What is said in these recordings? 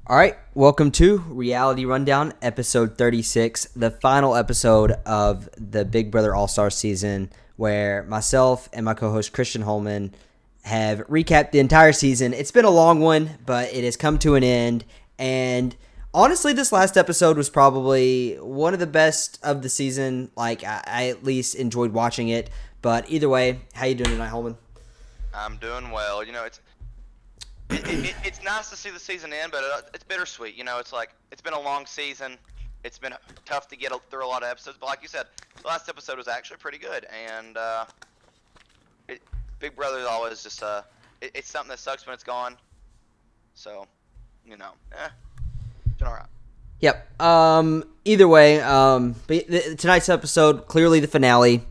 All right, welcome to Reality Rundown, episode 36, the final episode of the Big Brother All-Star season, where myself and my co-host Christian Holman have recapped the entire season. It's been a long one, but it has come to an end, and honestly, this last episode was probably one of the best of the season. Like, I at least enjoyed watching it, but either way, how you doing tonight, Holman? I'm doing well. It's nice to see the season end, but it's bittersweet. It's like it's been a long season. It's been tough to get through a lot of episodes, but like you said, the last episode was actually pretty good. And Big Brother is always just it's something that sucks when it's gone. So, it's been all right. Yep. Either way, but tonight's episode, clearly the finale.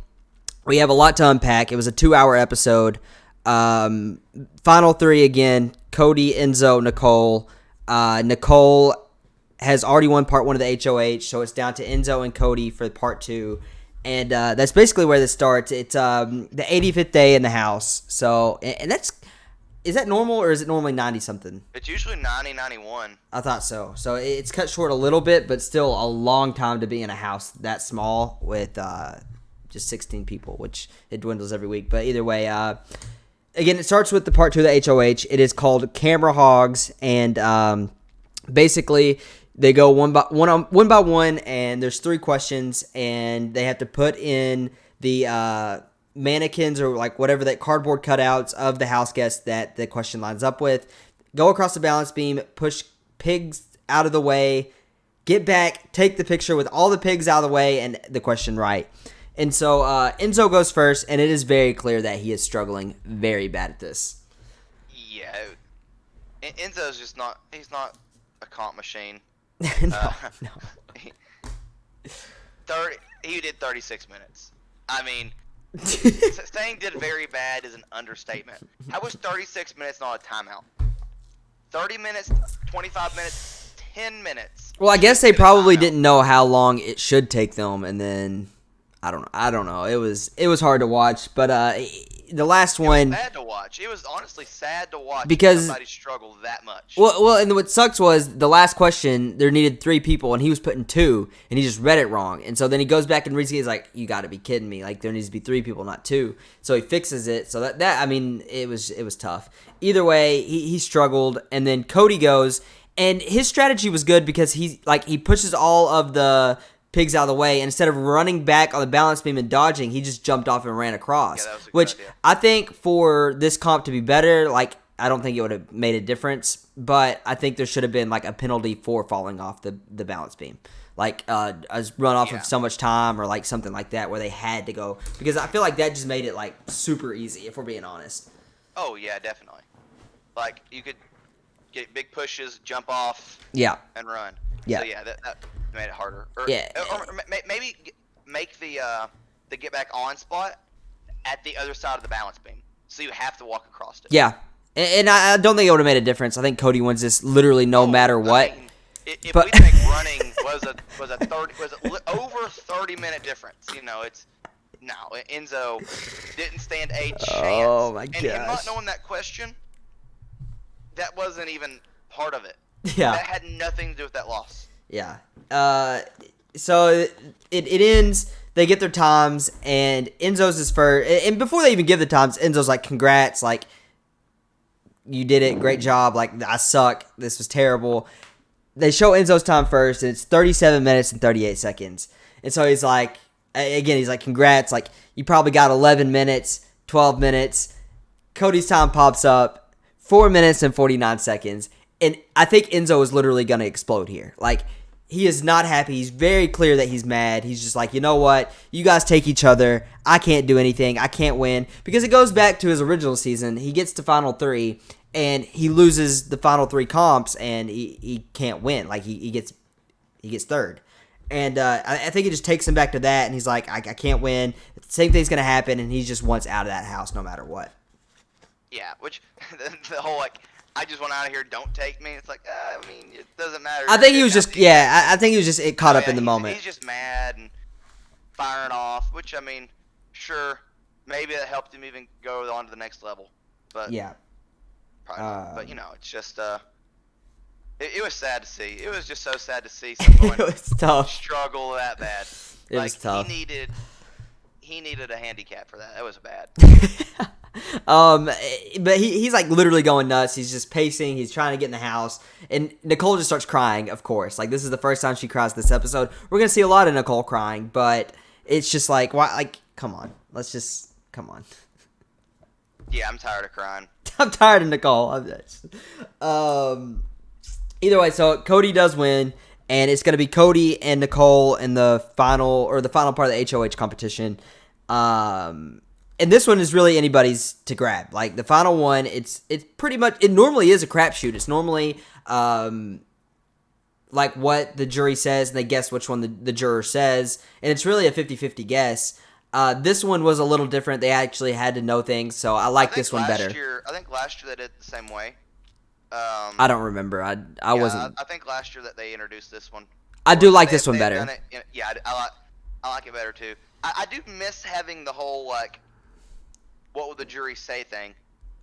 We have a lot to unpack. It was a 2-hour episode. Final three again: Cody, Enzo, Nicole. Nicole has already won part one of the HOH, so it's down to Enzo and Cody for part two. And that's basically where this starts. It's the 85th day in the house. So, and is that normal, or is it normally 90-something? It's usually 90, 91. I thought so. So it's cut short a little bit, but still a long time to be in a house that small with just 16 people, which it dwindles every week. But either way, again, it starts with the part two of the HOH. It is called Camera Hogs, and basically they go one by one, and there's 3 questions, and they have to put in the mannequins or like whatever that cardboard cutouts of the house guests that the question lines up with. Go across the balance beam, push pigs out of the way, get back, take the picture with all the pigs out of the way, and the question right. And so Enzo goes first, and it is very clear that he is struggling very bad at this. Yeah, Enzo's just he's not a comp machine. No. He did 36 minutes. I mean, saying did very bad is an understatement. How was 36 minutes not a timeout? 30 minutes, 25 minutes, 10 minutes. Well, I guess they probably didn't know how long it should take them, and then I don't know. It was hard to watch, but the last one. It was sad to watch. It was honestly sad to watch because somebody struggle that much. Well, and what sucks was the last question. There needed 3 people, and he was putting 2, and he just read it wrong. And so then he goes back and reads it. He's like, "You got to be kidding me! Like there needs to be 3 people, not 2." So he fixes it. So that I mean, it was tough. Either way, he struggled, and then Cody goes, and his strategy was good because he pushes all of the pigs out of the way, and instead of running back on the balance beam and dodging, he just jumped off and ran across. Yeah, that was a good which idea. I think for this comp to be better, I don't think it would have made a difference, but I think there should have been a penalty for falling off the balance beam, a run off of so much time or something like that, where they had to go, because I feel like that just made it super easy, if we're being honest. Oh yeah, definitely. You could get big pushes, jump off, and run. Yeah. So yeah, that made it harder. Or maybe make the get back on spot at the other side of the balance beam, so you have to walk across it. Yeah, and I don't think it would have made a difference. I think Cody wins this literally no matter what. I mean, if we think running was over 30-minute difference, Enzo didn't stand a chance. Oh my gosh! And him not knowing that question, that wasn't even part of it. Yeah, that had nothing to do with that loss. Yeah. So it ends. They get their times, and Enzo's is first. And before they even give the times, Enzo's like, "Congrats! You did it. Great job. I suck. This was terrible." They show Enzo's time first, and it's 37 minutes and 38 seconds. And so he's like, "Congrats! You probably got 11 minutes, 12 minutes." Cody's time pops up, 4 minutes and 49 seconds. And I think Enzo is literally going to explode here. He is not happy. He's very clear that he's mad. He's just like, you know what? You guys take each other. I can't do anything. I can't win. Because it goes back to his original season. He gets to Final 3, and he loses the Final 3 comps, and he can't win. He gets third. And I think it just takes him back to that, and he's like, I can't win. The same thing's going to happen, and he just wants out of that house no matter what. Yeah, which the whole I just want out of here. Don't take me. It's it doesn't matter. I think he was just I think he was just caught up in the moment. He's just mad and firing off. Which sure, maybe that helped him even go on to the next level. But yeah, probably not. But it's just it was sad to see. It was just so sad to see someone It was tough. struggle that bad. It was tough. He needed a handicap for that. That was bad. But he's like literally going nuts. He's just pacing. He's trying to get in the house, and Nicole just starts crying. Of course, like this is the first time she cries this episode. We're gonna see a lot of Nicole crying, but it's just like, why? Like, come on, come on. Yeah, I'm tired of crying. I'm tired of Nicole. Either way, so Cody does win, and it's gonna be Cody and Nicole in the final part of the HOH competition. And this one is really anybody's to grab. Like the final one, it's pretty much, it normally is a crapshoot. It's normally like what the jury says, and they guess which one the juror says, and it's really a 50-50 guess. This one was a little different. They actually had to know things, so I like this one better. I think last year they did it the same way. I don't remember. I wasn't. I think last year that they introduced this one. I do like this one better. I like it better too. I do miss having the whole like, what would the jury say thing.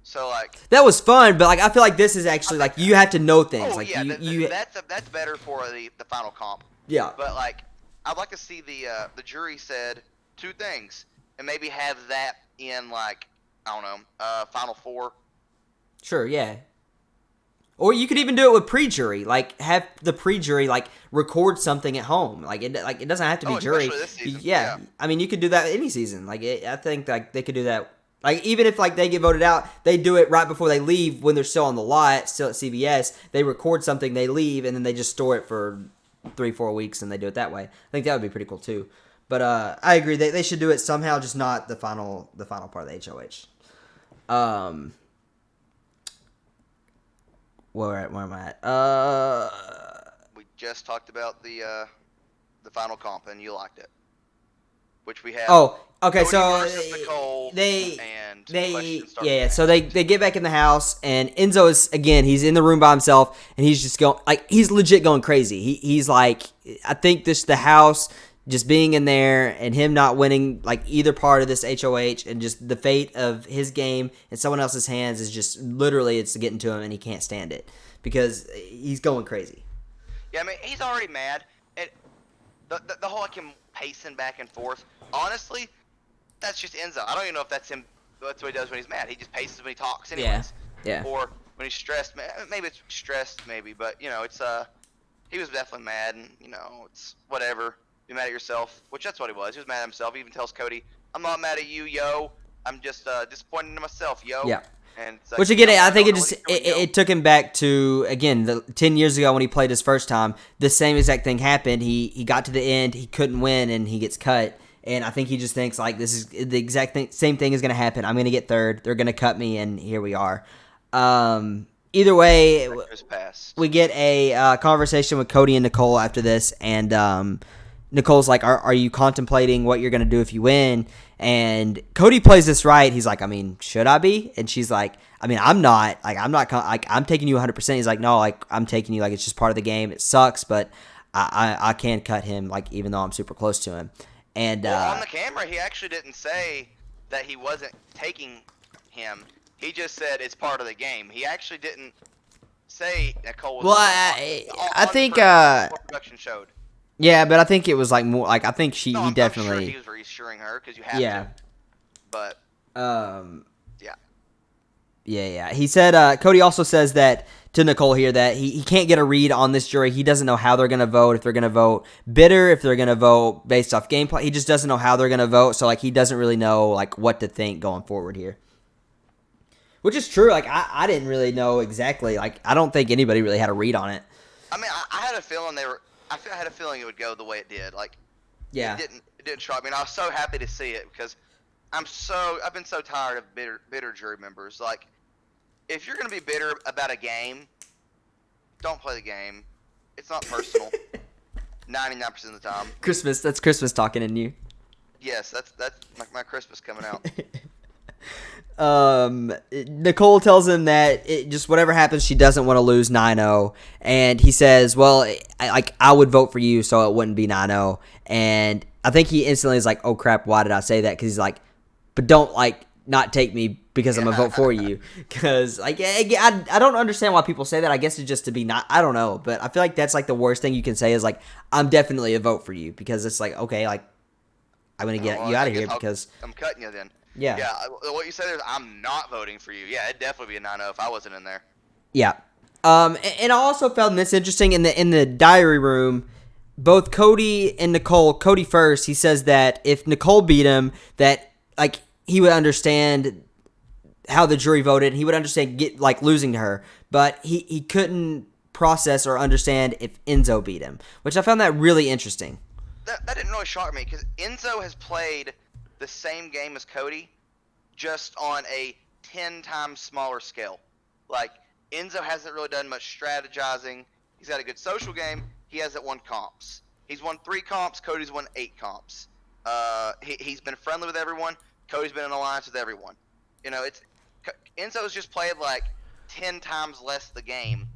So like that was fun, but like I feel like this is actually like you have to know things. Oh like yeah, that's better for the final comp. Yeah. But like I'd like to see the jury said 2 things and maybe have that in like, I don't know, final 4. Sure, yeah. Or you could even do it with pre-jury, like have the pre-jury like record something at home, like it doesn't have to be jury. This season. Yeah, I mean you could do that any season. Like I think like they could do that. Like even if like they get voted out, they do it right before they leave when they're still on the lot, still at CBS. They record something, they leave, and then they just store it for 3-4 weeks, and they do it that way. I think that would be pretty cool too. But I agree they should do it somehow, just not the final part of the HOH. Where am I at? We just talked about the final comp, and you liked it, which we have. Oh, okay. Cody So Nicole they yeah. So they get back in the house, and Enzo is again. He's in the room by himself, and he's just going like he's legit going crazy. He's like, I think the house just being in there and him not winning like either part of this HOH, and just the fate of his game in someone else's hands is just literally it's getting to him, and he can't stand it because he's going crazy. Yeah, I mean he's already mad. And the whole like him pacing back and forth. Honestly, that's just Enzo. I don't even know if that's him. That's what he does when he's mad. He just paces when he talks, anyways. Yeah. Or when he's stressed. Maybe it's stressed, but you know, it's he was definitely mad, and you know, it's whatever. Be mad at yourself, which that's what he was. He was mad at himself. He even tells Cody, "I'm not mad at you, yo. I'm just disappointed in myself, yo." Yeah. And like, which again, I think it took him back to again 10 years ago when he played his first time. The same exact thing happened. He got to the end, he couldn't win, and he gets cut. And I think he just thinks like this is the exact same thing is going to happen. I'm going to get third. They're going to cut me, and here we are. Either way, we get a conversation with Cody and Nicole after this, and Nicole's like, "Are you contemplating what you're going to do if you win?" And Cody plays this right. He's like, "I mean, should I be?" And she's like, "I mean, I'm not. Like, I'm taking you 100%." He's like, "No, like I'm taking you. Like it's just part of the game. It sucks, but I can cut him. Like even though I'm super close to him." And on the camera, he actually didn't say that he wasn't taking him. He just said it's part of the game. He actually didn't say Nicole was. Well, I think what production showed. Yeah, but I think it was like more like I think he I'm definitely. Sure he was reassuring her because you have to. But yeah. He said Cody also says that to Nicole here that he can't get a read on this jury. He doesn't know how they're gonna vote. If they're gonna vote bitter, if they're gonna vote based off gameplay, he just doesn't know how they're gonna vote. So like he doesn't really know like what to think going forward here. Which is true. Like I didn't really know exactly. Like I don't think anybody really had a read on it. I mean, I had a feeling I had a feeling it would go the way it did. Like, yeah, it didn't shock me. And I was so happy to see it because I've been so tired of bitter jury members. Like, if you're gonna be bitter about a game, don't play the game. It's not personal. 99% of the time. That's Christmas talking in you. Yes, that's my Christmas coming out. Nicole tells him that just whatever happens, she doesn't want to lose 9-0, and he says, "Well, I would vote for you, so it wouldn't be 9-0." And I think he instantly is like, "Oh crap, why did I say that?" Because he's like, "But don't not take me because I'm gonna vote for you. Because like I don't understand why people say that. I guess it's just to be not. I don't know, but I feel like that's like the worst thing you can say is like I'm definitely a vote for you because it's like okay, like I'm gonna get you out of here because I'm cutting you then. Yeah. Yeah. What you said is I'm not voting for you. Yeah, it'd definitely be a 9-0 if I wasn't in there. Yeah. And I also found this interesting in the diary room. Both Cody and Nicole. Cody first. He says that if Nicole beat him, that like he would understand how the jury voted. He would understand losing to her, but he couldn't process or understand if Enzo beat him, which I found that really interesting. That didn't really shock me because Enzo has played the same game as Cody, just on a 10 times smaller scale. Like Enzo hasn't really done much strategizing. He's had a good social game. He hasn't won comps. He's won 3 comps. Cody's won 8 comps. He's been friendly with everyone. Cody's been in alliance with everyone. You know, Enzo's just played like 10 times less the game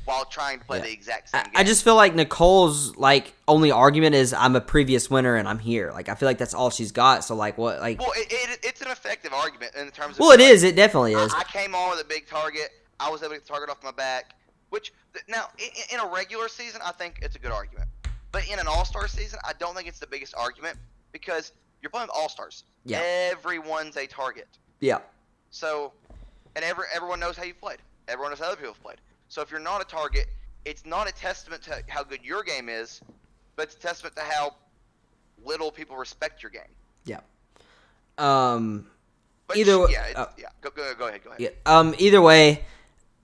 while trying to play the exact same game. I just feel like Nicole's like only argument is I'm a previous winner and I'm here. Like I feel like that's all she's got. So like what like? Well, it's an effective argument in terms of. Well, it is. It definitely is. I came on with a big target. I was able to get the target off my back. Which now in a regular season, I think it's a good argument. But in an all-star season, I don't think it's the biggest argument because you're playing with all-stars. Yeah. Everyone's a target. Yeah. So, and everyone knows how you've played. Everyone knows how other people have played. So if you're not a target, it's not a testament to how good your game is, but it's a testament to how little people respect your game. Yeah. But Go ahead. Yeah. Either way,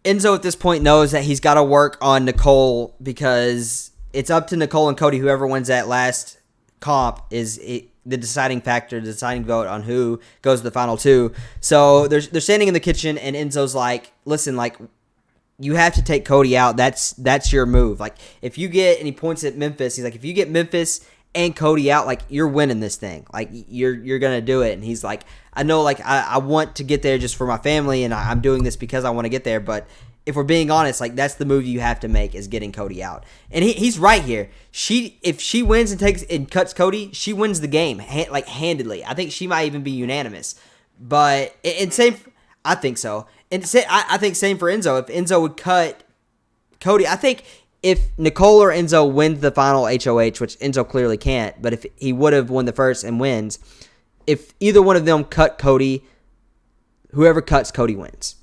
Enzo at this point knows that he's got to work on Nicole because it's up to Nicole and Cody. Whoever wins that last comp is the deciding factor, the deciding vote on who goes to the final 2. So they're standing in the kitchen, and Enzo's like, "Listen, like you have to take Cody out. That's your move. Like if you get," and he points at Memphis. He's like, "If you get Memphis and Cody out, like you're winning this thing. Like you're gonna do it." And he's like, "I know, like I want to get there just for my family, and I'm doing this because I want to get there, but." If we're being honest, like that's the move you have to make is getting Cody out, and he's right here. If she wins and cuts Cody, she wins the game handedly. I think she might even be unanimous. But I think so. And I think same for Enzo. If Enzo would cut Cody, I think if Nicole or Enzo wins the final HOH, which Enzo clearly can't, but if he would have won the first and wins, if either one of them cut Cody, whoever cuts Cody wins.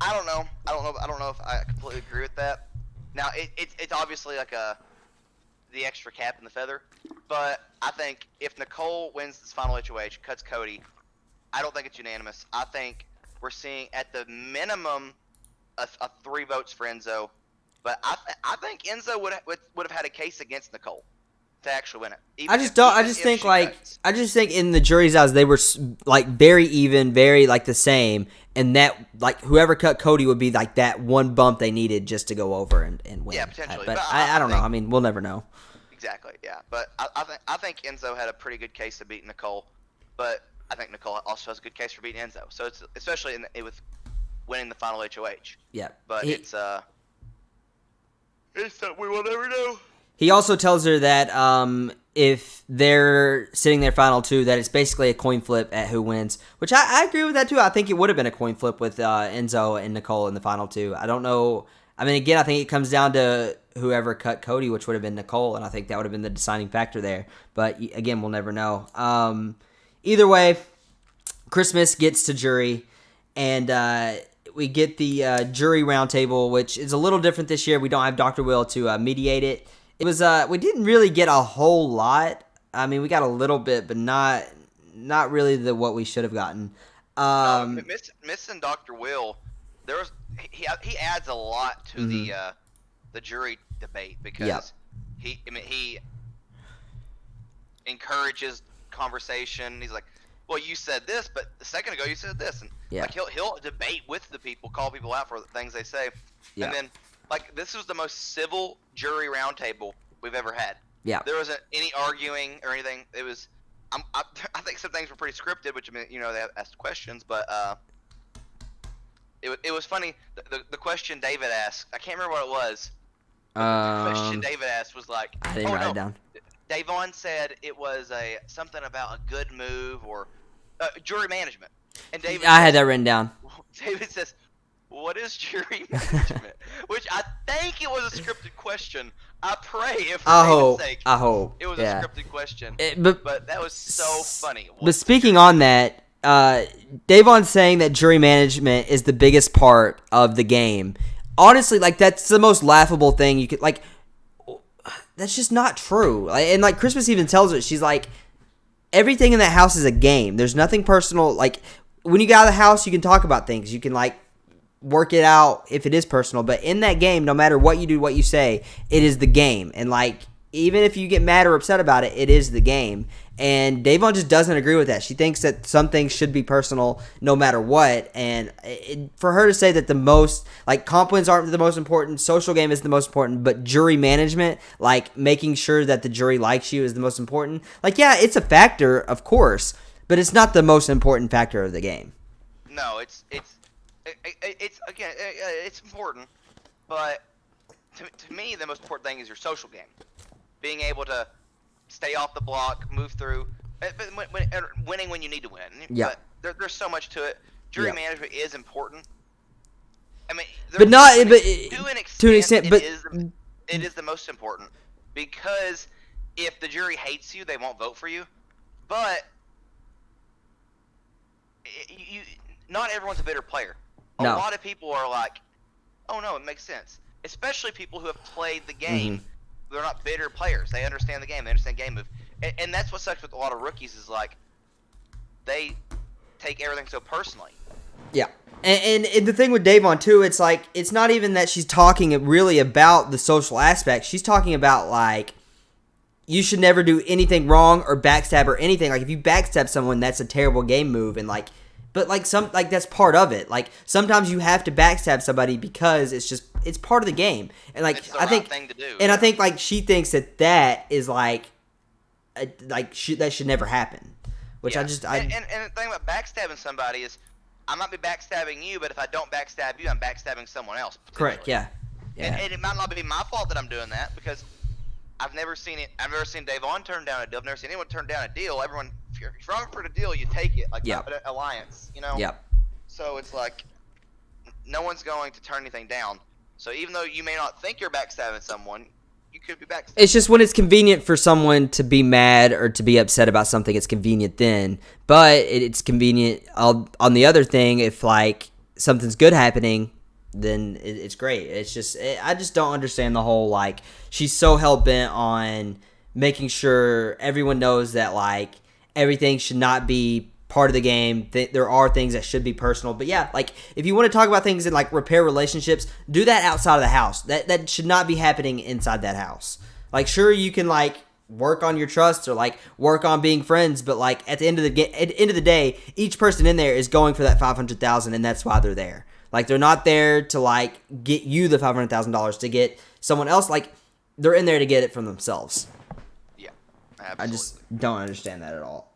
I don't know if I completely agree with that. Now it's obviously like the extra cap in the feather, but I think if Nicole wins this final HOH, cuts Cody, I don't think it's unanimous. I think we're seeing at the minimum a 3 votes for Enzo, but I think Enzo would have had a case against Nicole to actually win it. I just think in the jury's eyes they were like very even, very like the same, and that like whoever cut Cody would be like that one bump they needed just to go over and win. Yeah, potentially. But I don't know. I mean, we'll never know. Exactly. Yeah, but I think Enzo had a pretty good case of beating Nicole, but I think Nicole also has a good case for beating Enzo. So it's especially with winning the final HOH. Yeah, but it's something we will never know. He also tells her that if they're sitting there final 2, that it's basically a coin flip at who wins, which I agree with that too. I think it would have been a coin flip with Enzo and Nicole in the final 2. I don't know. I mean, again, I think it comes down to whoever cut Cody, which would have been Nicole, and I think that would have been the deciding factor there. But again, we'll never know. Either way, Christmas gets to jury, and we get the jury roundtable, which is a little different this year. We don't have Dr. Will to mediate it. It was we didn't really get a whole lot. I mean, we got a little bit, but not really what we should have gotten. Missing Dr. Will, he adds a lot to the jury debate because he encourages conversation. He's like, well, you said this, but a second ago you said this, and like he'll debate with the people, call people out for the things they say, and then. Like, this was the most civil jury roundtable we've ever had. Yeah. There wasn't any arguing or anything. It was, I think some things were pretty scripted, which, I mean, you know, they asked questions, but it was funny. The question David asked, I can't remember what it was. The question David asked was like, I didn't write it down. Davon said it was something about a good move or jury management. And David I had that written down. David says, "What is jury management?" Which I think it was a scripted question. I pray, if for David's sake, I hope it was a scripted question. But that was so funny. But speaking on that, Davon's saying that jury management is the biggest part of the game. Honestly, like, that's the most laughable thing you could, like, that's just not true. And, like, Christmas even tells her, she's like, everything in that house is a game. There's nothing personal. Like, when you get out of the house, you can talk about things. You can, like, work it out if it is personal. But in that game, no matter what you do, what you say, it is the game. And, like, even if you get mad or upset about it, it is the game. And Davon just doesn't agree with that. She thinks that some things should be personal no matter what. And for her to say that the most, like, comp wins aren't the most important, social game is the most important, but jury management, like, making sure that the jury likes you is the most important. Like, yeah, it's a factor, of course, but it's not the most important factor of the game. No, it's again, it's important, but to me, the most important thing is your social game. Being able to stay off the block, move through, winning when you need to win. Yeah. But there's so much to it. Jury management is important. I mean, but not, but to an extent, but it is the most important, because if the jury hates you, they won't vote for you. But not everyone's a bitter player. A lot of people are like, oh no, it makes sense. Especially people who have played the game. Mm-hmm. They're not bitter players. They understand the game. They understand game move. And that's what sucks with a lot of rookies is, like, they take everything so personally. Yeah. And the thing with Davon, too, it's like, it's not even that she's talking really about the social aspect. She's talking about, like, you should never do anything wrong or backstab or anything. Like, if you backstab someone, that's a terrible game move. And, like, but, like, that's part of it. Like, sometimes you have to backstab somebody because it's part of the game. And, like, it's the right thing to do. And I think, like, she thinks that is, like, that should never happen. Which And the thing about backstabbing somebody is, I might be backstabbing you, but if I don't backstab you, I'm backstabbing someone else. Correct, yeah. And it might not be my fault that I'm doing that, because I've never seen Davon turn down a deal. I've never seen anyone turn down a deal. Everyone, if you're offered a deal, you take it. Like, an alliance, you know? Yep. So it's like, no one's going to turn anything down. So even though you may not think you're backstabbing someone, you could be backstabbing. It's just when it's convenient for someone to be mad or to be upset about something, it's convenient then. But it's convenient on the other thing, if, like, something's good happening, then it's great. It's just, I just don't understand the whole, like, she's so hell-bent on making sure everyone knows that, like, everything should not be part of the game. There are things that should be personal. But yeah, like, if you want to talk about things and, like, repair relationships, do that outside of the house. That should not be happening inside that house. Like, sure, you can, like, work on your trust or, like, work on being friends, but, like, at the end of the day, each person in there is going for that $500,000, and that's why they're there. Like, they're not there to, like, get you the $500,000 to get someone else. Like, they're in there to get it from themselves. Yeah, absolutely. I just don't understand that at all.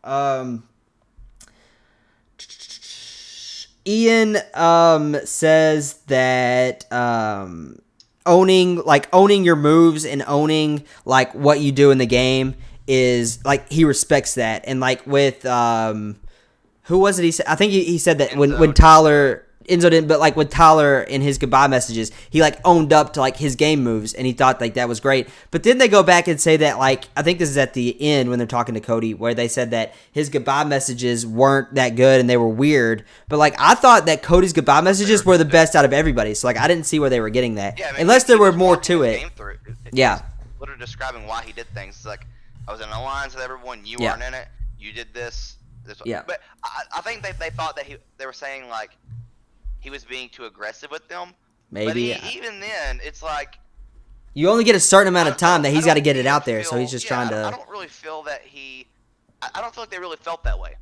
Ian says that owning your moves and owning, like, what you do in the game is, like, he respects that. And, like, with who was it he said? I think he said that when Tyler Enzo didn't, but, like, with Tyler in his goodbye messages, he, like, owned up to, like, his game moves, and he thought, like, that was great. But then they go back and say that, like, I think this is at the end when they're talking to Cody, where they said that his goodbye messages weren't that good and they were weird. But, like, I thought that Cody's goodbye messages were the best out of everybody. So, like, I didn't see where they were getting that. Yeah, I mean, unless there were more to it. Yeah. Literally describing why he did things. It's like, I was in an alliance with everyone, you weren't in it, you did this. Yeah. But I think they thought that they were saying, like, he was being too aggressive with them. Maybe. But even then, it's like, you only get a certain amount of time that he's got to get it out there, so he's just trying to. I don't really feel that I don't feel like they really felt that way.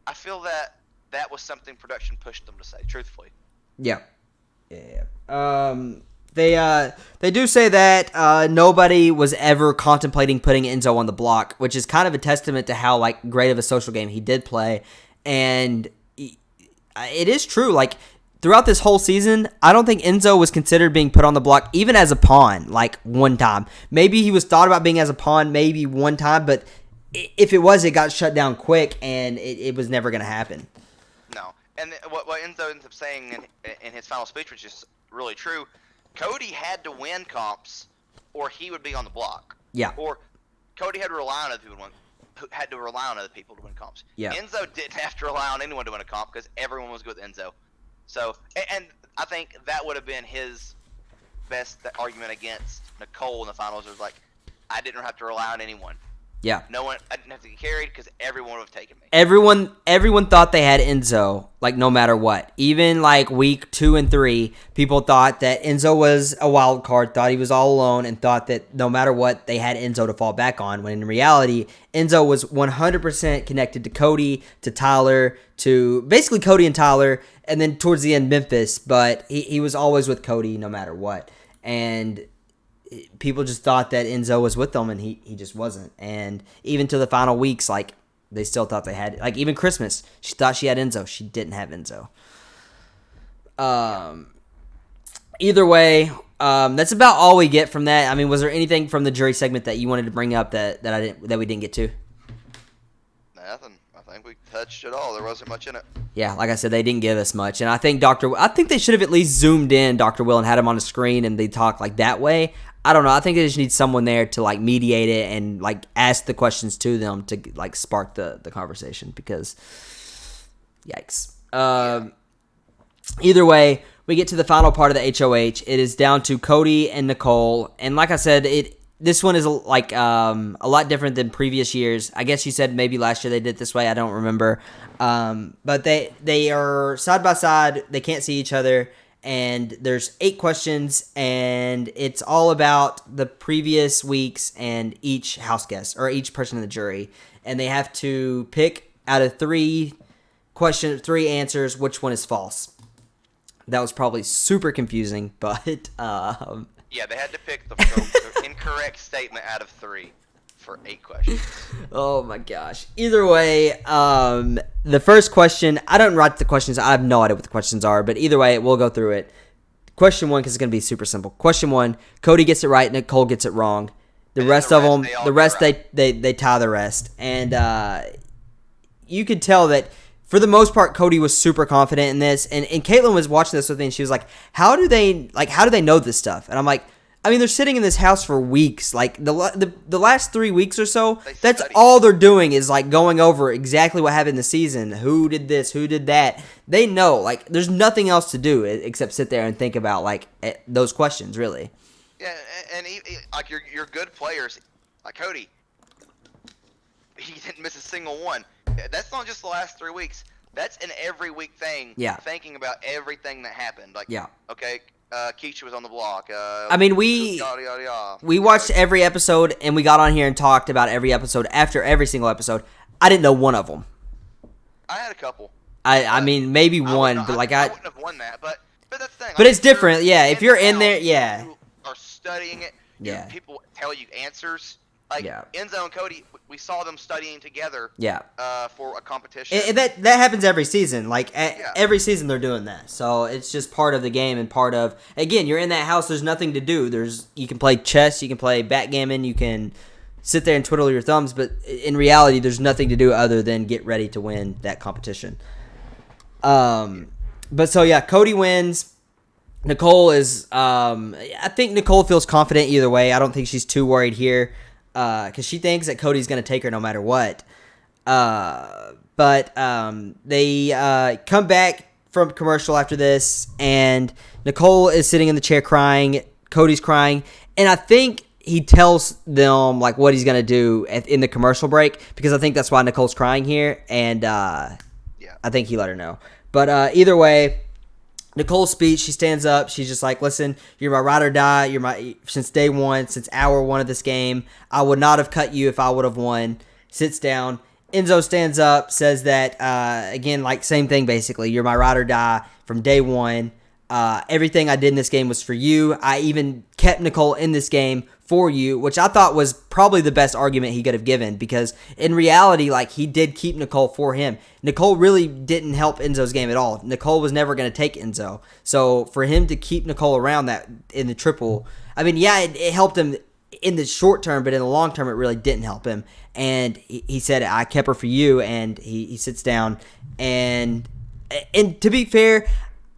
I feel that was something production pushed them to say, truthfully. Yeah. Yeah. They do say that nobody was ever contemplating putting Enzo on the block, which is kind of a testament to how, like, great of a social game he did play. And it is true, like, throughout this whole season, I don't think Enzo was considered being put on the block, even as a pawn, like, one time. Maybe he was thought about being as a pawn maybe one time, but if it was, it got shut down quick, and it was never going to happen. No. and what Enzo ends up saying in his final speech, which is really true, Cody had to win comps, or he would be on the block. Yeah. Or Cody had to rely on other people to win comps. Yeah. Enzo didn't have to rely on anyone to win a comp because everyone was good with Enzo. So, and I think that would have been his best argument against Nicole in the finals. It was like, I didn't have to rely on anyone. Yeah. I didn't have to get carried because everyone would have taken me. Everyone thought they had Enzo, like, no matter what. Even, like, week 2 and 3, people thought that Enzo was a wild card, thought he was all alone, and thought that no matter what, they had Enzo to fall back on, when in reality, Enzo was 100% connected to Cody, to Tyler, to basically Cody and Tyler, and then towards the end, Memphis, but he was always with Cody no matter what. And people just thought that Enzo was with them, and he just wasn't. And even to the final weeks, like, they still thought they had, like, even Christmas, she thought she had Enzo. She didn't have Enzo. Either way, that's about all we get from that. I mean, was there anything from the jury segment that you wanted to bring up that we didn't get to? Nothing. I think we touched it all. There wasn't much in it. Yeah, like I said, they didn't give us much, and I think they should have at least zoomed in Dr. Will and had him on the screen, and they talk like that way. I don't know. I think they just need someone there to, like, mediate it and, like, ask the questions to them to, like, spark the conversation, because yikes. Either way, we get to the final part of the HOH. It is down to Cody and Nicole, and like I said, this one is, like, a lot different than previous years. I guess you said maybe last year they did it this way. I don't remember. But they are side by side. They can't see each other. And there's 8 questions, and it's all about the previous weeks and each house guest, or each person in the jury. And they have to pick out of 3 answers, which one is false. That was probably super confusing, but... Yeah, they had to pick the incorrect statement out of 3 for 8 questions. Oh my gosh. Either way, the first question, I don't write the questions. I have no idea what the questions are, but either way, we'll go through it. Question 1, because it's going to be super simple. Question 1, Cody gets it right, Nicole gets it wrong. The rest of them, they tie the rest. And you could tell that, for the most part, Cody was super confident in this. And Caitlin was watching this with me, and she was like, how do they know this stuff? And I'm like, I mean, they're sitting in this house for weeks. Like, the last 3 weeks or so, that's all they're doing is, like, going over exactly what happened this season. Who did this? Who did that? They know. Like, there's nothing else to do except sit there and think about, like, those questions, really. Yeah, and like, your good players, like Cody, he didn't miss a single one. That's not just the last 3 weeks. That's an every week thing. Yeah. Thinking about everything that happened. Like, yeah. Okay, Keisha was on the block. I mean, we watched every episode, and we got on here and talked about every episode after every single episode. I didn't know one of them. I had a couple. I mean, maybe one, but like I wouldn't have won that, but that's the thing. But it's different, yeah. If you're in there, yeah. You are studying it. Yeah. People tell you answers. Like, yeah. Enzo and Cody, we saw them studying together. Yeah. For a competition. And that happens every season. Like, every season they're doing that. So it's just part of the game and part of, again, you're in that house. There's nothing to do. You can play chess. You can play backgammon. You can sit there and twiddle your thumbs. But in reality, there's nothing to do other than get ready to win that competition. But so, yeah, Cody wins. Nicole is, I think Nicole feels confident either way. I don't think she's too worried here. Because she thinks that Cody's going to take her no matter what. But they come back from commercial after this, and Nicole is sitting in the chair crying. Cody's crying. And I think he tells them, like, what he's going to do in the commercial break, because I think that's why Nicole's crying here. And I think he let her know. But either way, Nicole's speech, she stands up. She's just like, listen, you're my ride or die. You're my, since day one, since hour 1 of this game. I would not have cut you if I would have won. Sits down. Enzo stands up, says that, again, like, same thing basically. You're my ride or die from day 1. Everything I did in this game was for you. I even kept Nicole in this game for you, which I thought was probably the best argument he could have given, because in reality, like, he did keep Nicole for him. Nicole really didn't help Enzo's game at all. Nicole was never going to take Enzo. So for him to keep Nicole around that in the triple, I mean, yeah, it helped him in the short term, but in the long term, it really didn't help him. And he said, I kept her for you, and he sits down, and And to be fair,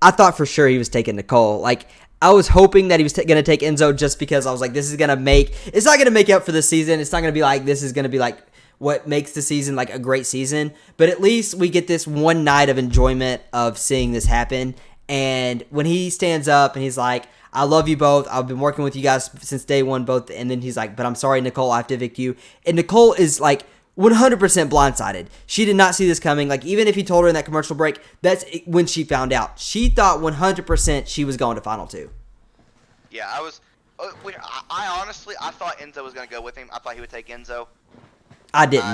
I thought for sure he was taking Nicole. Like, I was hoping that he was going to take Enzo just because I was like, this is going to make... It's not going to make up for the season. It's not going to be like, this is going to be like what makes the season like a great season. But at least we get this one night of enjoyment of seeing this happen. And when he stands up and he's like, I love you both. I've been working with you guys since day one, both. And then he's like, but I'm sorry, Nicole, I have to evict you. And Nicole is like 100% blindsided. She did not see this coming. Like, even if he told her in that commercial break, that's when she found out. She thought 100% she was going to Final Two. Yeah, I honestly, I thought Enzo was going to go with him. I thought he would take Enzo. I didn't.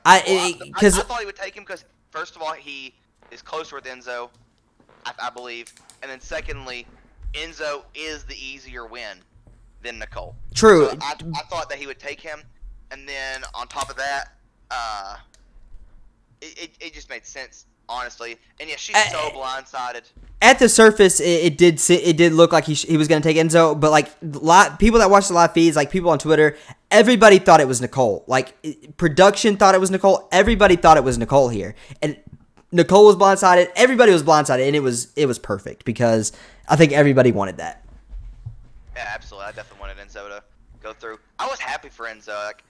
I thought he would take him because, first of all, he is closer with Enzo, I believe. And then secondly, Enzo is the easier win than Nicole. True. So I thought that he would take him. And then on top of that, it just made sense, honestly. And yeah, she's so blindsided. At the surface, it did look like he was going to take Enzo, but like people that watched the live feeds, like people on Twitter, everybody thought it was Nicole. Like, production thought it was Nicole. Everybody thought it was Nicole here, and Nicole was blindsided. Everybody was blindsided, and it was perfect because I think everybody wanted that. Yeah, absolutely. I definitely wanted Enzo to go through. I was happy for Enzo. Like,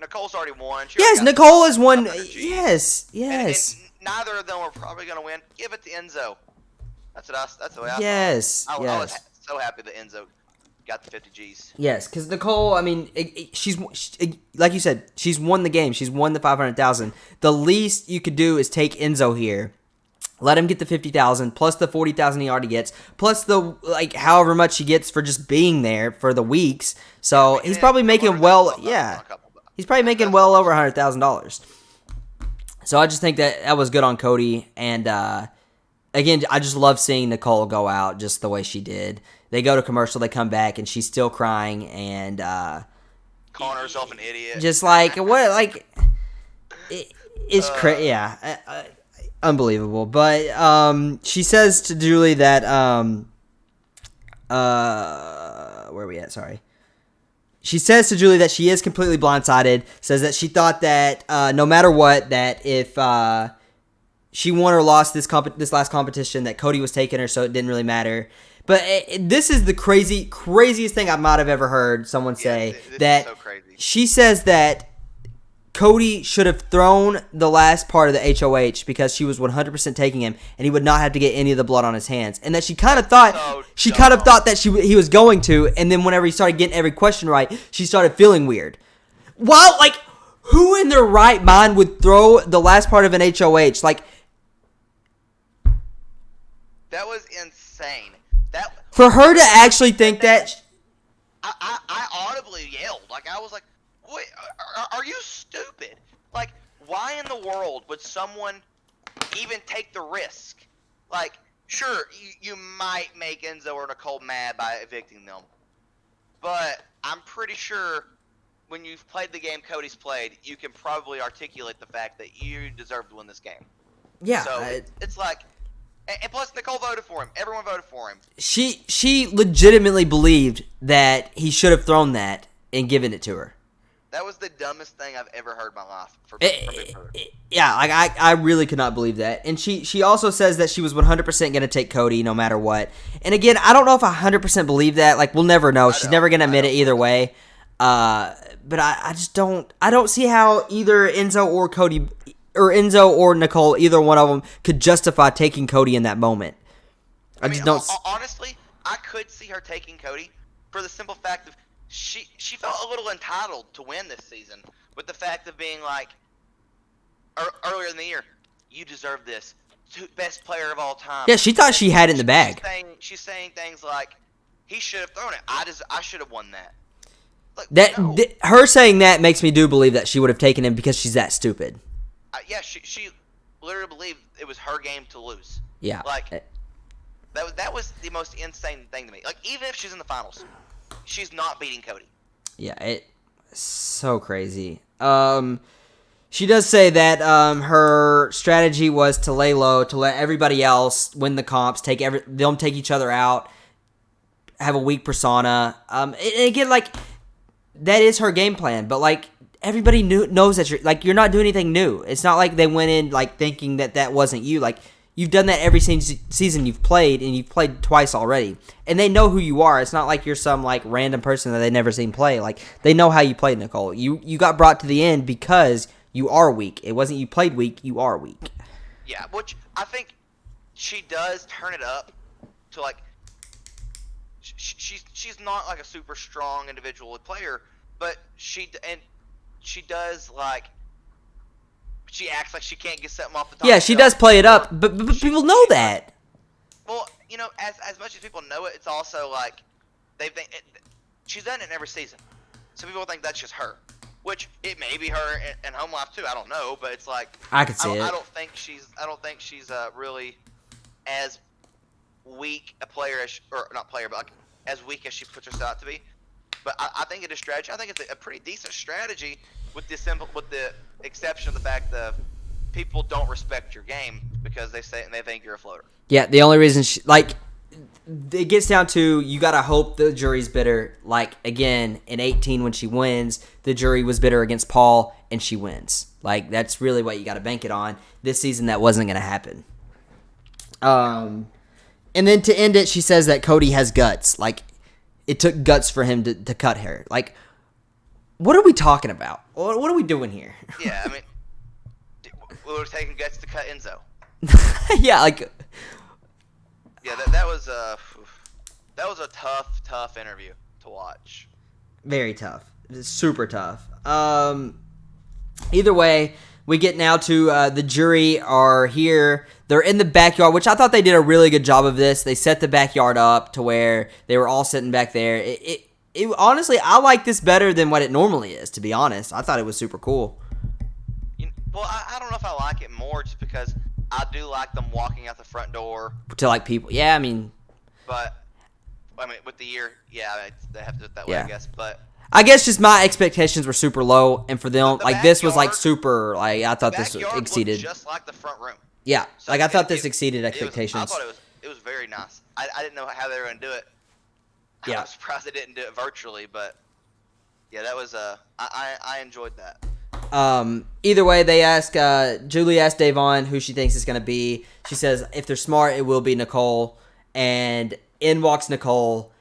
Nicole's already won. Yes, Nicole has won. Yes. And neither of them are probably going to win. Give it to Enzo. That's the way I yes, thought. yes. I was so happy that Enzo got the 50 Gs. Yes, because Nicole, I mean, she's like you said, she's won the game. She's won the 500,000. The least you could do is take Enzo here, let him get the 50,000 plus the 40,000 he already gets, plus the however much he gets for just being there for the weeks. So he's probably making well, yeah, he's probably making well over $100,000. So I just think that was good on Cody, and again, I just love seeing Nicole go out just the way she did. They go to commercial, they come back, and she's still crying and calling herself an idiot. Just like what, like it's crazy, yeah, unbelievable. But she says to Julie that where are we at? Sorry. She says to Julie that she is completely blindsided. Says that she thought that no matter what, that if she won or lost this last competition, that Cody was taking her, so it didn't really matter. But this is the craziest thing I might have ever heard someone say. That is so crazy. She says that Cody should have thrown the last part of the HOH because she was 100% taking him, and he would not have to get any of the blood on his hands. And that she kind of thought that he was going to, and then whenever he started getting every question right, she started feeling weird. Wow, like, who in their right mind would throw the last part of an HOH? Like, that was insane. For her to actually think that... I audibly yelled. Like, I was like, wait, are you stupid? Like, why in the world would someone even take the risk? Like, sure, you might make Enzo or Nicole mad by evicting them. But I'm pretty sure when you've played the game Cody's played, you can probably articulate the fact that you deserve to win this game. Yeah. So it's like... And plus, Nicole voted for him. Everyone voted for him. She legitimately believed that he should have thrown that and given it to her. That was the dumbest thing I've ever heard in my life. Yeah, I really could not believe that. And she also says that she was 100% going to take Cody no matter what. And again, I don't know if I 100% believe that. Like, we'll never know. She's never going to admit it either way. But I just don't see how either Enzo or Cody... or Enzo or Nicole, either one of them could justify taking Cody in that moment. I mean, just don't. Honestly, I could see her taking Cody for the simple fact of she felt a little entitled to win this season with the fact of being like earlier in the year, you deserve this, best player of all time. Yeah, she thought she had it in the bag. She's saying things like, he should have thrown it. I should have won that. Like, her saying that makes me do believe that she would have taken him because she's that stupid. Yeah, she literally believed it was her game to lose. Yeah. Like, that was the most insane thing to me. Like, even if she's in the finals, she's not beating Cody. Yeah, it's so crazy. She does say that her strategy was to lay low, to let everybody else win the comps, they'll take each other out, have a weak persona. And again, like, that is her game plan, but like, everybody knows that you're not doing anything new. It's not like they went in like thinking that wasn't you. Like, you've done that every season you've played, and you've played twice already. And they know who you are. It's not like you're some like random person that they never seen play. Like they know how you play, Nicole. You got brought to the end because you are weak. It wasn't you played weak. You are weak. Yeah, which I think she does turn it up to like. She's not like a super strong individual player, but she does like. She acts like she can't get something off the top. Yeah, she does play it up, but people know that. Well, as much as people know it, it's also like she's done it in every season, so people think that's just her. Which it may be her in home life too. I don't know, but it's like I could see it. I don't think she's really as weak a player or not player, but like as weak as she puts herself out to be. But I think it is strategy. I think it's a pretty decent strategy with the exception of the fact that people don't respect your game because they think you're a floater. Yeah, the only reason it gets down to you gotta hope the jury's bitter. Like again in 18 when she wins, the jury was bitter against Paul and she wins. Like that's really what you gotta bank it on. This season that wasn't gonna happen. And then to end it, she says that Cody has guts. Like it took guts for him to cut her. Like what are we talking about? What are we doing here? Yeah, I mean, we were taking guts to cut Enzo. Yeah, like. Yeah, that was a tough interview to watch. Very tough, super tough. Either way, we get now to the jury are here. They're in the backyard, which I thought they did a really good job of this. They set the backyard up to where they were all sitting back there. It honestly, I like this better than what it normally is, to be honest. I thought it was super cool. Well, I don't know if I like it more just because I do like them walking out the front door. To like people. Yeah, I mean. But, I mean, with the year, yeah, they have to do it that way, I guess. But I guess just my expectations were super low, and for them, like, this was, like, super, like, I thought this exceeded. Looked just like the front room. Yeah, so like, I thought this exceeded expectations. I thought it was very nice. I didn't know how they were going to do it. Yeah. I'm surprised they didn't do it virtually, but, yeah, that was, I enjoyed that. Either way, they ask, Julie asked Davon who she thinks is going to be. She says, if they're smart, it will be Nicole. And in walks Nicole,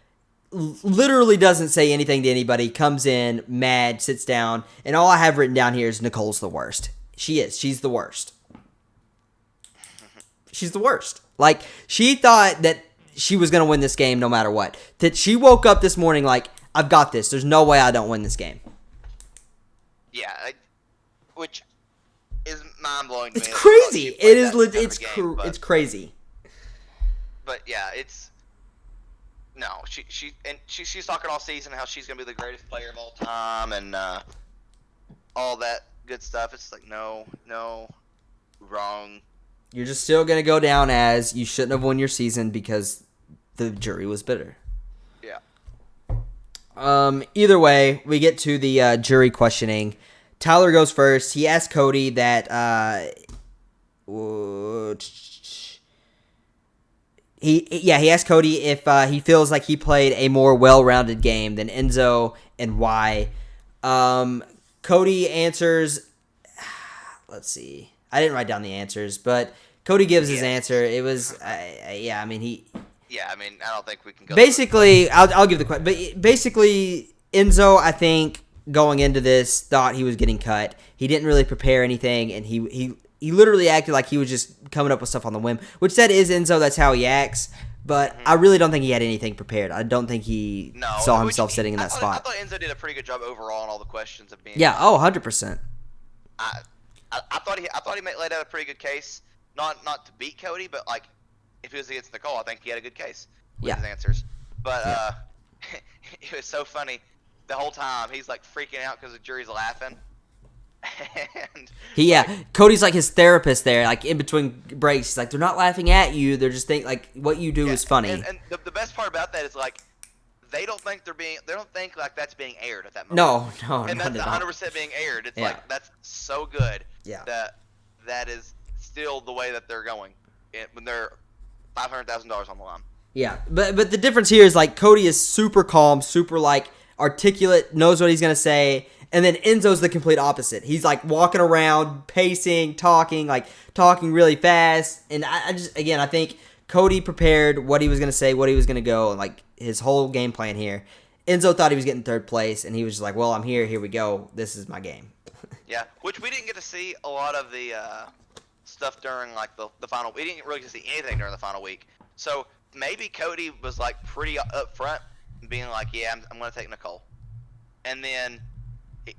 literally doesn't say anything to anybody, comes in, mad, sits down. And all I have written down here is Nicole's the worst. She is. She's the worst. She's the worst. Like, she thought that she was going to win this game no matter what. That she woke up this morning like, I've got this. There's no way I don't win this game. Yeah, which is mind-blowing to me. It's crazy. It is. It's crazy. But yeah, it's no. She's talking all season how she's gonna be the greatest player of all time and all that good stuff. It's like no, wrong. You're just still gonna go down as you shouldn't have won your season because the jury was bitter. Yeah. Either way, we get to the jury questioning. Tyler goes first. He asks Cody that he asked Cody if he feels like he played a more well-rounded game than Enzo and why. Cody answers. Let's see. I didn't write down the answers, but Cody gives his answer. It was I mean he. Yeah, I mean I don't think we can go. Basically, I'll give the question. But basically, Enzo, I think, going into this, thought he was getting cut. He didn't really prepare anything, and he literally acted like he was just coming up with stuff on the whim, which that is Enzo. That's how he acts. But I really don't think he had anything prepared. I don't think he saw himself sitting in that spot. I thought Enzo did a pretty good job overall on all the questions of being. Yeah. 100%. I thought he laid out a pretty good case. Not to beat Cody, but like if he was against Nicole, I think he had a good case with his answers. But it was so funny. The whole time he's like freaking out because the jury's laughing. And Cody's like his therapist there, like in between breaks. He's like, they're not laughing at you; they're just think like what you do is funny. And the best part about that is like they don't think like that's being aired at that moment. No, and that's 100% being aired. It's like that's so good. Yeah. That is still the way that they're going when they're $500,000 on the line. Yeah, but the difference here is like Cody is super calm, super like articulate, knows what he's gonna say. And then Enzo's the complete opposite. He's like walking around, pacing, talking really fast. And I think Cody prepared what he was going to say, what he was going to go, and like his whole game plan here. Enzo thought he was getting third place, and he was just like, well, I'm here. Here we go. This is my game. Yeah, which we didn't get to see a lot of the stuff during like the final. We didn't really get to see anything during the final week. So maybe Cody was like pretty upfront, being like, yeah, I'm going to take Nicole. And then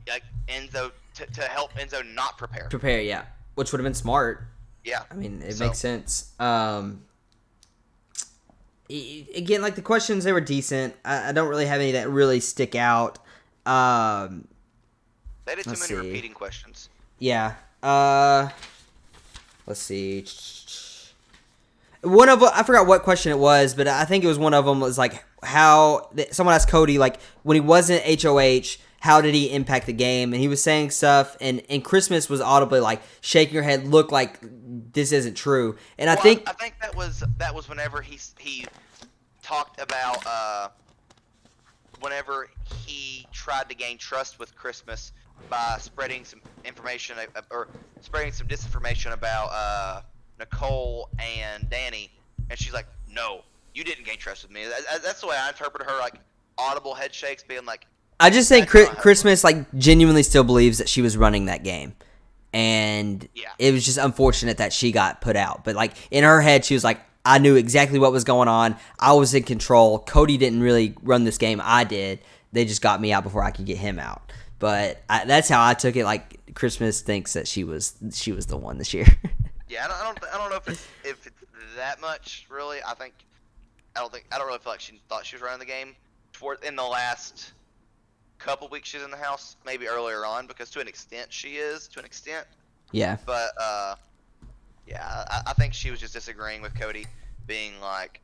like Enzo to help Enzo not prepare. Prepare, yeah, which would have been smart. Yeah, I mean it makes sense. Again, like the questions, they were decent. I don't really have any that really stick out. They did too many repeating questions. Yeah. Let's see. One of I forgot what question it was, but I think it was one of them was like how someone asked Cody like when he wasn't HOH. How did he impact the game? And he was saying stuff, and Christmas was audibly like shaking her head, look like this isn't true. And I think that was whenever he talked about whenever he tried to gain trust with Christmas by spreading some information or spreading some disinformation about Nicole and Danny, and she's like, "No, you didn't gain trust with me." That's the way I interpret her, like audible head shakes, being like. I just think Christmas like genuinely still believes that she was running that game, and it was just unfortunate that she got put out. But like in her head, she was like, "I knew exactly what was going on. I was in control. Cody didn't really run this game. I did. They just got me out before I could get him out." But that's how I took it. Like Christmas thinks that she was the one this year. Yeah, I don't know if it's that much really. I don't really feel like she thought she was running the game in the last couple weeks she's in the house, maybe earlier on, because to an extent she is, Yeah. But I think she was just disagreeing with Cody, being like,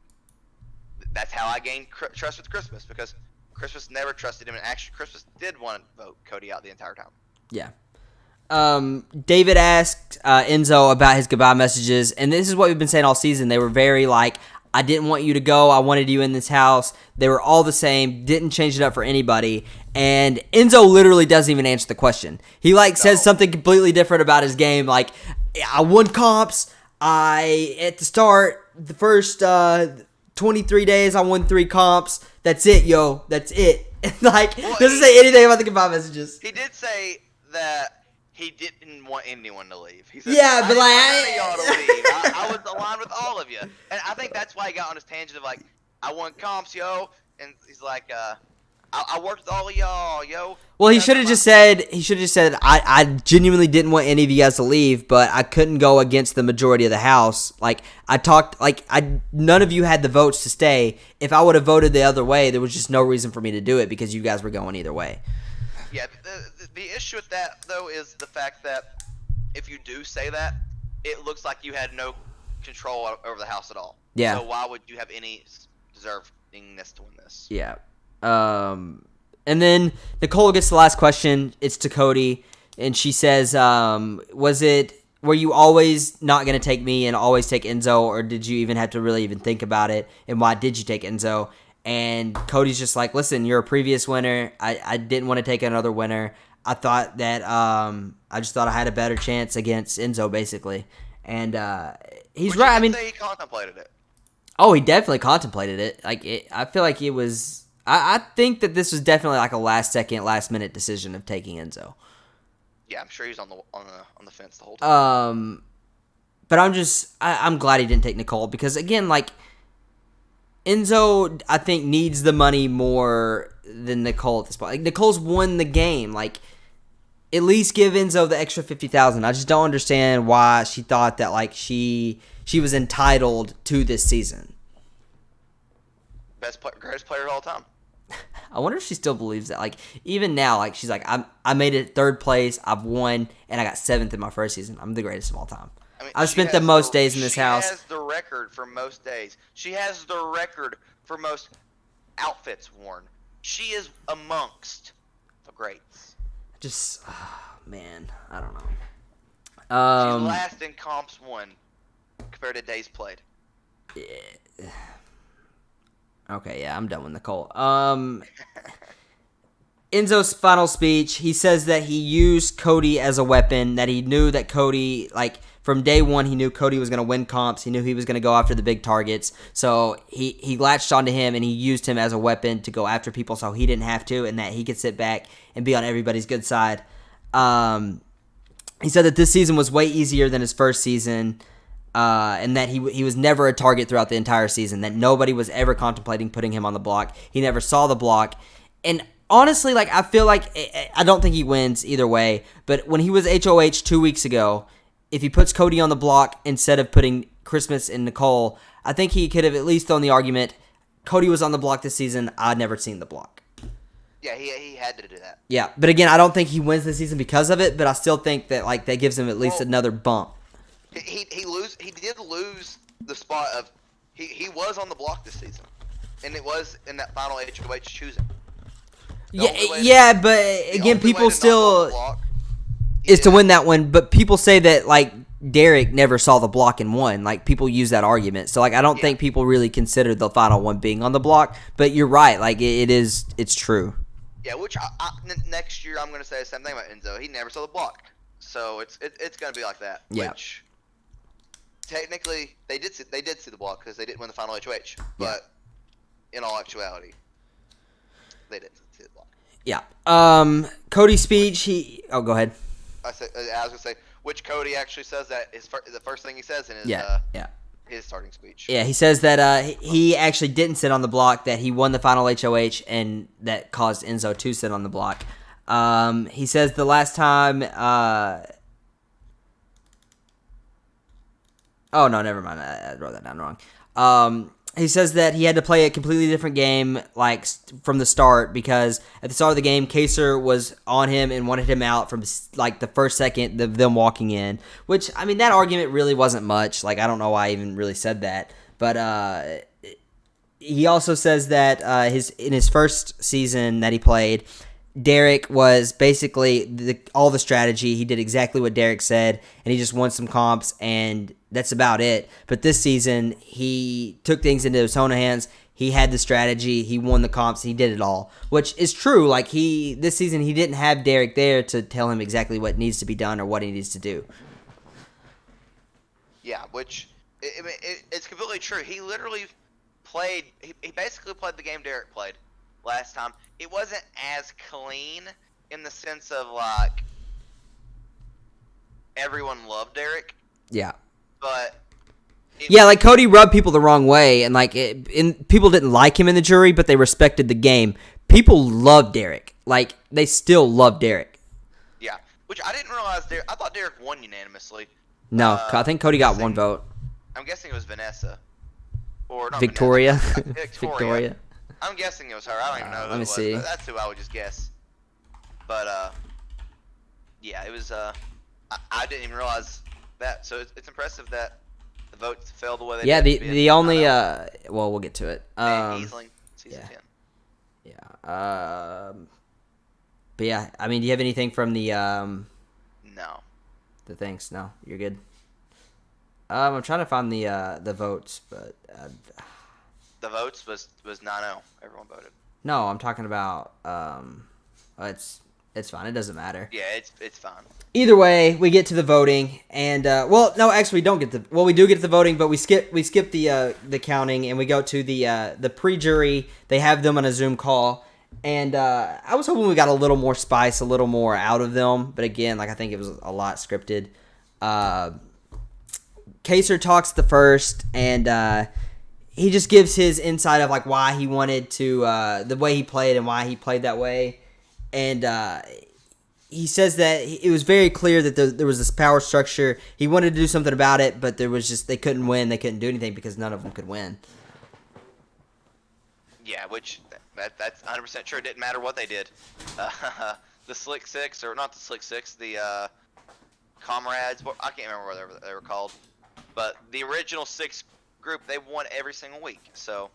that's how I gained trust with Christmas, because Christmas never trusted him, and actually Christmas did want to vote Cody out the entire time. Yeah. David asked Enzo about his goodbye messages, and this is what we've been saying all season. They were very like, I didn't want you to go. I wanted you in this house. They were all the same. Didn't change it up for anybody. And Enzo literally doesn't even answer the question. He says something completely different about his game. Like, I won comps. At the start, the first 23 days, I won 3 comps. That's it, yo. That's it. Doesn't say anything about the goodbye messages. He did say that he didn't want anyone to leave. He said, yeah, but y'all to leave. I was aligned with all of you, and I think that's why he got on his tangent of like, I won comps, yo, and he's like, I worked with all of y'all, yo. Well, he should have just said, I genuinely didn't want any of you guys to leave, but I couldn't go against the majority of the house. Like none of you had the votes to stay. If I would have voted the other way, there was just no reason for me to do it because you guys were going either way. Yeah, the issue with that, though, is the fact that if you do say that, it looks like you had no control over the house at all. Yeah. So why would you have any deservingness to win this? Yeah. And then Nicole gets the last question. It's to Cody, and she says, were you always not going to take me and always take Enzo, or did you even have to really even think about it, and why did you take Enzo? And Cody's just like, listen, you're a previous winner. I didn't want to take another winner. I thought that I just thought I had a better chance against Enzo, basically. And he's right. I mean, he contemplated it. Oh, he definitely contemplated it. I feel like it was. I think that this was definitely like a last minute decision of taking Enzo. Yeah, I'm sure he's on the fence the whole time. But I'm glad he didn't take Nicole because again, like. Enzo, I think, needs the money more than Nicole at this point. Like, Nicole's won the game. Like, at least give Enzo the extra $50,000. I just don't understand why she thought that like she was entitled to this season. Greatest player of all time. I wonder if she still believes that. Like, even now, like she's like, I made it 3rd place. I've won, and I got 7th in my first season. I'm the greatest of all time. I mean, I've spent the most days in this house. She has the record for most days. She has the record for most outfits worn. She is amongst the greats. Just, man, I don't know. She's last in comps won compared to days played. Yeah. Okay, yeah, I'm done with Nicole. Enzo's final speech, he says that he used Cody as a weapon, that he knew that Cody, like, from day one, he knew Cody was going to win comps. He knew he was going to go after the big targets. So he latched onto him, and he used him as a weapon to go after people so he didn't have to, and that he could sit back and be on everybody's good side. He said that this season was way easier than his first season, and that he was never a target throughout the entire season, that nobody was ever contemplating putting him on the block. He never saw the block. And honestly, like, I feel like I don't think he wins either way, but when he was HOH 2 weeks ago, if he puts Cody on the block instead of putting Christmas and Nicole, I think he could have at least thrown the argument, Cody was on the block this season, I'd never seen the block. Yeah, he had to do that. Yeah, but again, I don't think he wins this season because of it, but I still think that, like, that gives him at least another bump. He did lose the spot of he was on the block this season, and it was in that final HOH choosing. But again, people still is to win that one. But people say that, like, Derek never saw the block and won. Like, people use that argument. So, like, I don't think people really consider the final one being on the block. But you're right. Like, it's true. Yeah, which next year I'm going to say the same thing about Enzo. He never saw the block, so it's going to be like that. Yeah. Which technically they did see the block because they didn't win the final HOH, but in all actuality, they didn't see the block. Yeah. Cody's speech. Go ahead. I was going to say, which Cody actually says that the first thing he says in his his starting speech. Yeah, he says that he actually didn't sit on the block, that he won the final HOH, and that caused Enzo to sit on the block. He says the last time... oh, no, never mind. I wrote that down wrong. He says that he had to play a completely different game, like, from the start, because at the start of the game, Kaser was on him and wanted him out from, like, the first second of them walking in, which, I mean, that argument really wasn't much. Like, I don't know why I even really said that, but he also says that in his first season that he played, Derek was basically all the strategy. He did exactly what Derek said, and he just won some comps, and that's about it. But this season, he took things into his own hands. He had the strategy. He won the comps. He did it all, which is true. Like, this season, he didn't have Derek there to tell him exactly what needs to be done or what he needs to do. Yeah, which it's completely true. He literally played. He basically played the game Derek played last time. It wasn't as clean in the sense of, like, everyone loved Derek. Yeah. But like, Cody rubbed people the wrong way, and, like, people didn't like him in the jury, but they respected the game. People loved Derek. Like, they still love Derek. Yeah, which I didn't realize. I thought Derek won unanimously. No, I think Cody got one vote. I'm guessing it was Vanessa. Or not Victoria. Vanessa. Victoria. I'm guessing it was her. I don't even know who let me it was. see. That's who I would just guess. But, yeah, it was, I didn't even realize that. So it's impressive that the votes fell the way they did. Yeah, the only, well, we'll get to it. Easily, season 10. Yeah. But yeah, I mean, do you have anything from the, No. The things? No, you're good. I'm trying to find the votes, but The votes was 9-0. Everyone voted. No, I'm talking about it's fine. It doesn't matter. Yeah, it's fine. Either way, we get to the voting, and well, no, actually, we don't get we do get to the voting, but we skip the counting, and we go to the pre-jury. They have them on a Zoom call, and I was hoping we got a little more spice, a little more out of them, but again, like, I think it was a lot scripted. Kaser talks the first, and he just gives his insight of, like, why he wanted to, the way he played and why he played that way. And he says that it was very clear that there was this power structure. He wanted to do something about it, but there was just, they couldn't win. They couldn't do anything because none of them could win. Yeah, which that's 100% true. It didn't matter what they did. The Slick Six, or not the Slick Six, the Comrades, I can't remember what they were called. But the original six group, they won every single week. So,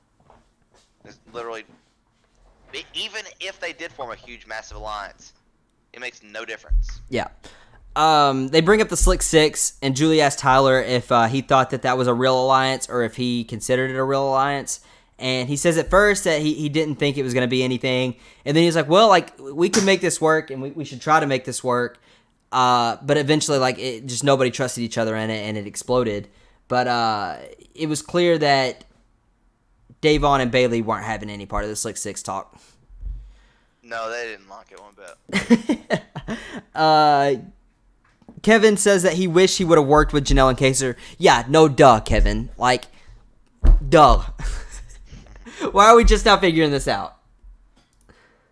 it's literally, even if they did form a huge, massive alliance, it makes no difference. Yeah. They bring up the Slick Six, and Julie asked Tyler if he thought that was a real alliance or if he considered it a real alliance. And he says at first that he didn't think it was going to be anything. And then he's like, well, like, we can make this work, and we should try to make this work. But eventually, like, it just nobody trusted each other in it, and it exploded. But it was clear that Davon and Bailey weren't having any part of the Slick Six talk. No, they didn't like it one bit. Kevin says that he wished he would have worked with Janelle and Kaser. Yeah, no duh, Kevin. Like, duh. Why are we just now figuring this out?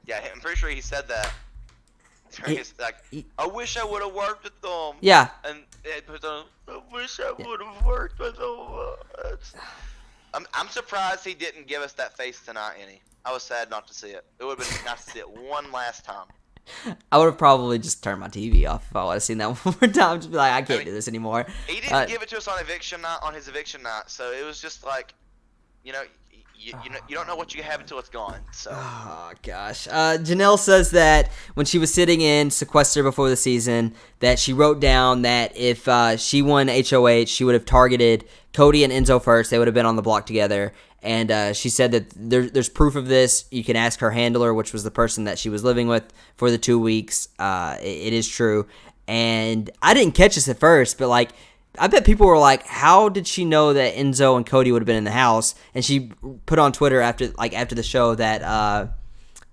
Yeah, I'm pretty sure he said that. He's like, I wish I would have worked with them. Yeah. And I wish I would have worked with them. I'm surprised he didn't give us that face tonight, Annie. I was sad not to see it. It would have been nice to see it one last time. I would have probably just turned my TV off if I would have seen that one more time. Just be like, I can't do this anymore. He didn't give it to us on his eviction night, so it was just like, you don't know what you have until it's gone. So. Oh gosh. Janelle says that when she was sitting in sequester before the season, that she wrote down that if she won HOH, she would have targeted Cody and Enzo first. They would have been on the block together. And she said that there's proof of this. You can ask her handler, which was the person that she was living with for the 2 weeks. It is true. And I didn't catch this at first, but like, I bet people were like, how did she know that Enzo and Cody would have been in the house? And she put on Twitter after the show that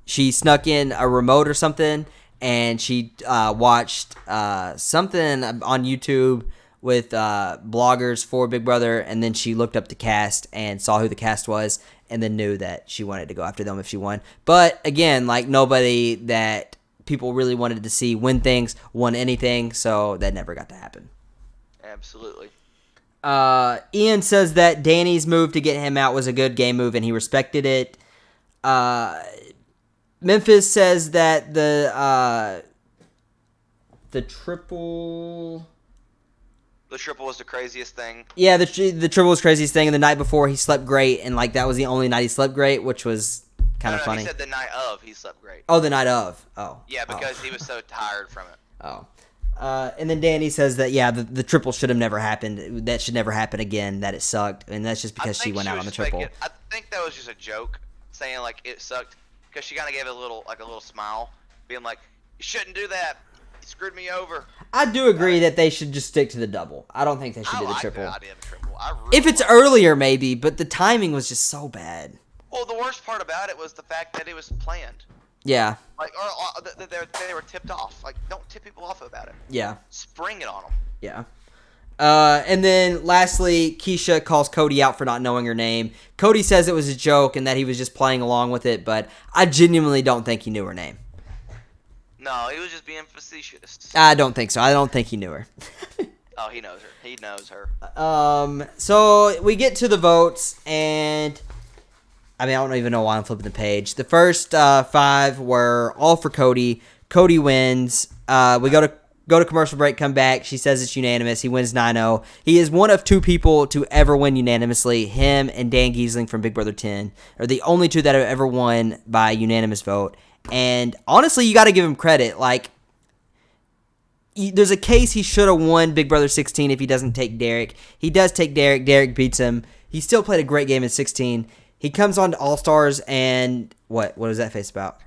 she snuck in a remote or something, and she watched something on YouTube with bloggers for Big Brother, and then she looked up the cast and saw who the cast was, and then knew that she wanted to go after them if she won. But again, like, nobody that people really wanted to see win things won anything, so that never got to happen. Absolutely. Ian says that Danny's move to get him out was a good game move, and he respected it. Memphis says that the triple... The triple was the craziest thing. Yeah, the triple was the craziest thing, and the night before he slept great, and like that was the only night he slept great, which was kind of funny. He said the night of he slept great. Oh, the night of. Oh. Yeah, because he was so tired from it. Oh. And then Danny says that, yeah, the triple should have never happened. That should never happen again, that it sucked, and that's just because she went out on the triple. I think that was just a joke, saying like it sucked, because she kind of gave it a little smile, being like, you shouldn't do that. You screwed me over. I do agree that they should just stick to the double. I don't think they should do the triple. I like the idea of the triple. Really if it's earlier, maybe, but the timing was just so bad. Well, the worst part about it was the fact that it was planned. Yeah. Like, or they were tipped off. Like, don't tip people off about it. Yeah. Spring it on them. Yeah. And then lastly, Keisha calls Cody out for not knowing her name. Cody says it was a joke and that he was just playing along with it, but I genuinely don't think he knew her name. No, he was just being facetious. I don't think so. I don't think he knew her. Oh, he knows her. He knows her. So we get to the votes, and I mean, I don't even know why I'm flipping the page. The first 5 were all for Cody. Cody wins. We go to commercial break, come back. She says it's unanimous. He wins 9-0. He is one of 2 people to ever win unanimously. Him and Dan Giesling from Big Brother 10 are the only 2 that have ever won by unanimous vote. And honestly, you got to give him credit. Like, there's a case he should have won Big Brother 16 if he doesn't take Derek. He does take Derek. Derek beats him. He still played a great game in 16. He comes on to All-Stars, and what was that face about?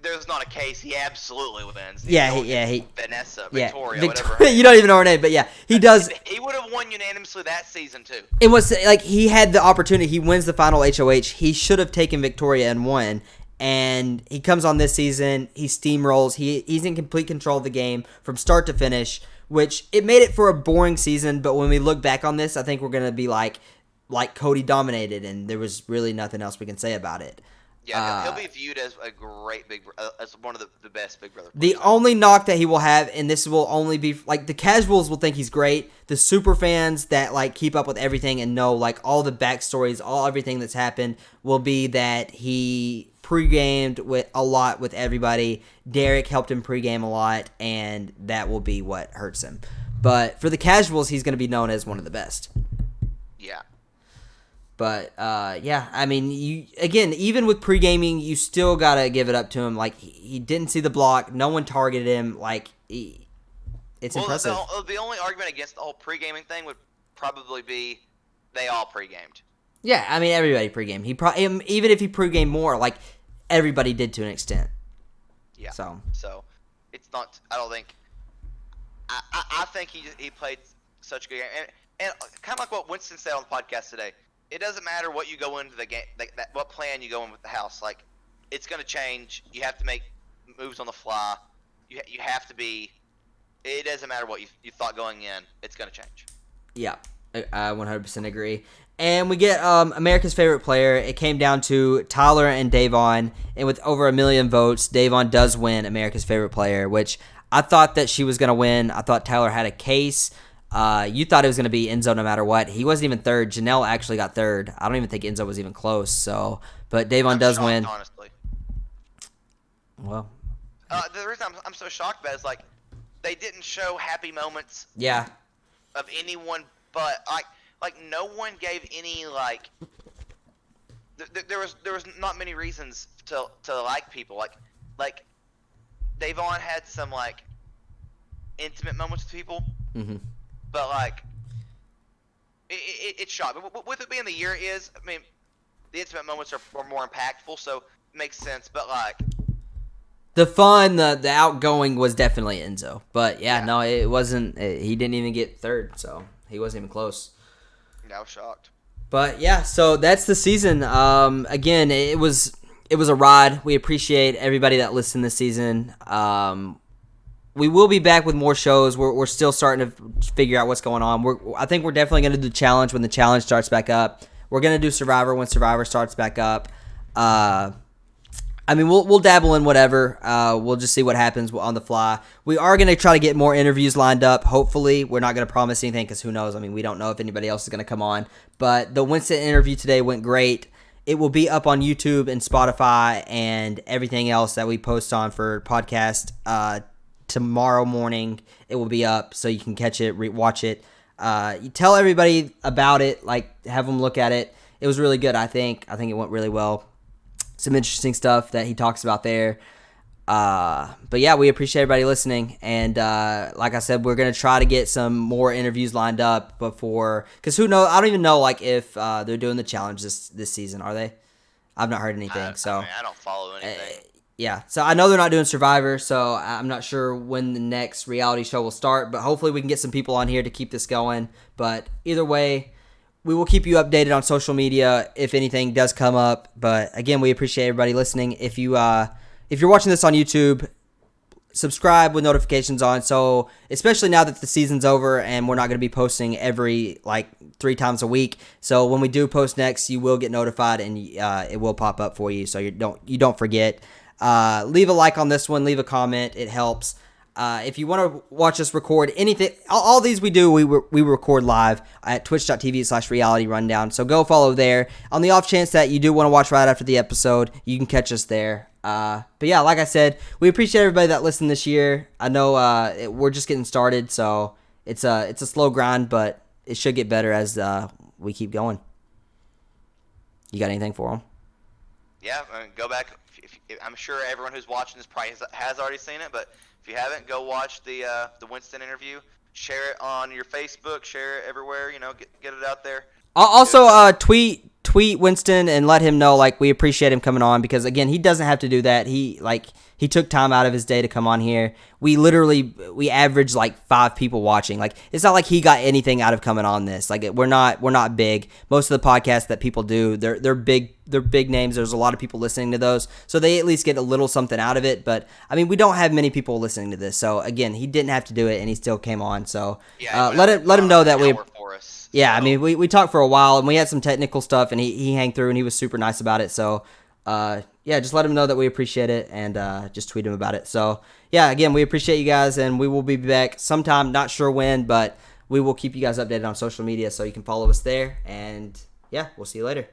There's not a case. He absolutely wins. Vanessa, Victoria, whatever. You don't even know her name, but yeah, he does. He would have won unanimously that season too. It was like he had the opportunity. He wins the final HOH. He should have taken Victoria and won. And he comes on this season. He steamrolls. He's in complete control of the game from start to finish. Which it made it for a boring season. But when we look back on this, I think we're gonna be like Cody dominated, and there was really nothing else we can say about it. Yeah, he'll be viewed as a great as one of the best Big Brother players. The only knock that he will have, and this will only be like the casuals will think he's great. The super fans that like keep up with everything and know like all the backstories, everything that's happened, will be that he pre-gamed a lot with everybody. Derek helped him pre-game a lot, and that will be what hurts him. But for the casuals, he's going to be known as one of the best. Yeah. But, yeah, I mean, even with pre-gaming, you still got to give it up to him. Like, he didn't see the block. No one targeted him. Like, it's impressive. The only argument against the whole pre-gaming thing would probably be they all pre-gamed. Yeah, I mean, everybody pregame. Even if he pregame more, like, everybody did to an extent. Yeah. So it's not. I don't think. I think he played such a good game, and kind of like what Winston said on the podcast today. It doesn't matter what you go into the game, what plan you go in with the house. Like, it's going to change. You have to make moves on the fly. You have to be. It doesn't matter what you thought going in. It's going to change. Yeah, I 100% agree. And we get America's favorite player. It came down to Tyler and Davon, and with over 1 million votes, Davon does win America's favorite player, which I thought that she was going to win. I thought Tyler had a case. You thought it was going to be Enzo no matter what. He wasn't even third. Janelle actually got third. I don't even think Enzo was even close. So, but Davon does shocked, win. Honestly. Well, the reason I'm so shocked about it is, like, they didn't show happy moments. Yeah. Of anyone, but like no one gave any, like. There was not many reasons to like people, like Davon had some, like, intimate moments with people. Mm-hmm. But, like, it's shocking. With it being the year is, I mean, the intimate moments are more impactful, so it makes sense. But, like, the fun, the outgoing was definitely Enzo. But, yeah, no, it wasn't. He didn't even get third, so he wasn't even close. I was shocked. But, yeah, so that's the season. Again, it was a ride. We appreciate everybody that listened this season. We will be back with more shows. We're still starting to figure out what's going on. I think we're definitely going to do the challenge when the challenge starts back up. We're going to do Survivor when Survivor starts back up. I mean, we'll dabble in whatever. We'll just see what happens on the fly. We are going to try to get more interviews lined up, hopefully. We're not going to promise anything because who knows? I mean, we don't know if anybody else is going to come on. But the Winston interview today went great. It will be up on YouTube and Spotify and everything else that we post on for podcast tomorrow morning. It will be up so you can catch it, watch it. You tell everybody about it, like have them look at it. It was really good, I think. I think it went really well. Some interesting stuff that he talks about there. But yeah, we appreciate everybody listening. And like I said, we're going to try to get some more interviews lined up before, because who knows? I don't even know like if they're doing the challenge this season. Are they? I've not heard anything. I don't follow anything. Yeah, so I know they're not doing Survivor, so I'm not sure when the next reality show will start, but hopefully we can get some people on here to keep this going. But either way, we will keep you updated on social media if anything does come up. But again, we appreciate everybody listening. If you're watching this on YouTube, subscribe with notifications on. So especially now that the season's over and we're not going to be posting every 3 times a week. So when we do post next, you will get notified and it will pop up for you. So you don't forget. Leave a like on this one. Leave a comment. It helps. If you want to watch us record anything, all these we do, we record live at twitch.tv/reality rundown. So go follow there. On the off chance that you do want to watch right after the episode, you can catch us there. But yeah, like I said, we appreciate everybody that listened this year. I know we're just getting started, so it's a slow grind, but it should get better as we keep going. You got anything for them? Yeah, go back. I'm sure everyone who's watching this probably has already seen it, but if you haven't, go watch the Winston interview. Share it on your Facebook. Share it everywhere. Get it out there. Also, tweet Winston and let him know we appreciate him coming on, because again, he doesn't have to do that. He took time out of his day to come on here. We average 5 people watching. It's not like he got anything out of coming on this. We're not big. Most of the podcasts that people do, they're big. They're big names. There's a lot of people listening to those, so they at least get a little something out of it. But I mean, we don't have many people listening to this. So again, he didn't have to do it, and he still came on. So let him know that we. Yeah, I mean, we talked for a while, and we had some technical stuff, and he hung through, and he was super nice about it. So, yeah, just let him know that we appreciate it, and just tweet him about it. So, yeah, again, we appreciate you guys, and we will be back sometime, not sure when, but we will keep you guys updated on social media, so you can follow us there. And, yeah, we'll see you later.